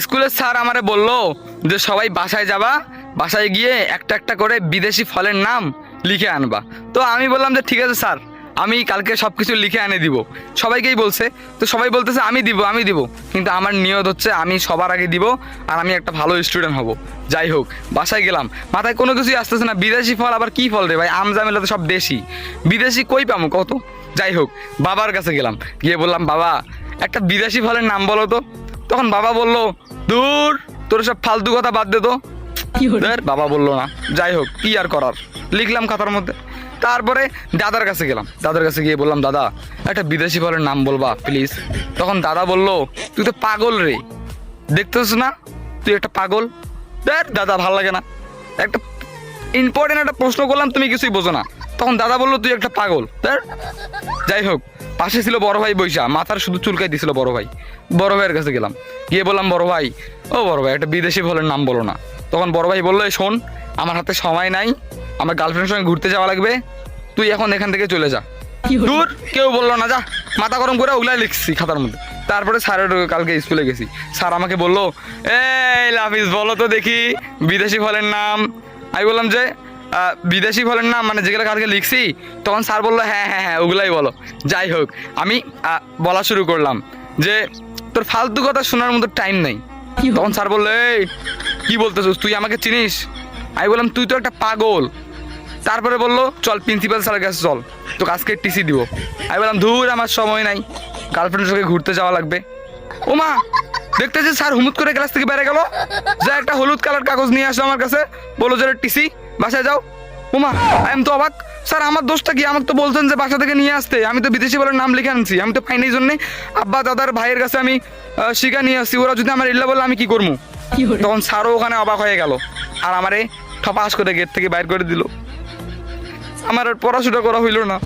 স্কুলের স্যার আমারে বললো যে সবাই বাসায় যাবা, বাসায় গিয়ে একটা একটা করে বিদেশি ফলের নাম লিখে আনবা। তো আমি বললাম যে ঠিক আছে স্যার, আমি কালকে সব কিছু লিখে এনে দিব। সবাইকেই বলছে, তো সবাই বলতেছে আমি দিব, কিন্তু আমার নিয়ত হচ্ছে আমি সবার আগে দিব আর আমি একটা ভালো স্টুডেন্ট হব। যাই হোক, বাসায় গেলাম, মাথায় কোনো কিছুই আসতেছে না। বিদেশি ফল আবার কী ফল রে ভাই, আম জামেলা তো সব দেশি, বিদেশি কই পামো কত। যাই হোক, বাবার কাছে গেলাম, গিয়ে বললাম বাবা একটা বিদেশি ফলের নাম বলো তো। তখন বাবা বলল দূর, তোর সব ফালতু কথা বাদ দে তো। বাবা বললো না। যাই হোক, কি আর করার, লিখলাম খাতার মধ্যে। তারপরে দাদার কাছে গেলাম, দাদার কাছে গিয়ে বললাম দাদা একটা বিদেশি ফলের নাম বলবা প্লিজ। তখন দাদা বলল তুই তো পাগল রে, দেখতেছ না তুই একটা পাগল। দাদা ভাল লাগে না, একটা ইম্পর্টেন্ট একটা প্রশ্ন করলাম তুমি কিছুই বোঝো না। তখন দাদা বললো তুই একটা পাগল। যাই হোক, পাশে ছিল বড় ভাই বৈশা, মাথার শুধু চুলকাই দিছিল বড় ভাই। বড় ভাইয়ের কাছে গেলাম, গিয়ে বললাম বড় ভাই, ও বড় ভাই একটা বিদেশি ফলের নাম বলো না। তখন বড় ভাই বললো এই শোন, আমার হাতে সময় নাই, আমার গার্লফ্রেন্ডের সঙ্গে ঘুরতে যাওয়া লাগবে, তুই এখন এখান থেকে চলে যা। দূর, কেউ বললো না, যা, মাথা গরম করে ওগুলাই লিখছি খাতার মধ্যে। তারপরে স্যারের কালকে স্কুলে গেছি, স্যার আমাকে বললো এই লাফিজ বলো তো দেখি বিদেশি ফলের নাম। আমি বললাম যে বিদেশি ফলের নাম মানে যেগুলো কালকে লিখছি। তখন স্যার বললো হ্যাঁ হ্যাঁ হ্যাঁ ওগুলাই বলো। যাই হোক, আমি বলা শুরু করলাম যে তোর ফালতু কথা শোনার মতো টাইম নেই। তখন স্যার বললো এই কি বলতেছিস, তুই আমাকে চিনিস? আমি বললাম তুই তো একটা পাগল। তারপরে বললো চল প্রিন্সিপাল স্যারের কাছে চল, তোকে আজকে টিসি দিব। আমি বললাম ধুর, আমার সময় নাই, গার্লফ্রেন্ডের সঙ্গে ঘুরতে যাওয়া লাগবে। ও মা, দেখতেছি স্যার হুমুত করে ক্লাস থেকে বেড়ে গেল, যা একটা হলুদ কালার কাগজ নিয়ে আসলো আমার কাছে, বলো যে টিসি, বাসায় যাও। ওমা, আমি তো অবাক, স্যার আমার দোষটা কি? আমাকে তো বলছেন যে বাসা থেকে নিয়ে আসতে, আমি তো বিদেশি বলে নাম লিখে আনছি, আমি তো পাইনি। এই জন্যে আব্বা দাদার ভাইয়ের কাছে আমি শিখা নিয়ে আসছি, ওরা যদি আমার ইল্লা বলে আমি কি করবো? তখন স্যারও ওখানে অবাক হয়ে গেল আর আমারে ঠপাস করে গেট থেকে বাইর করে দিল। আমার আর পড়াশোনা করা হইল না।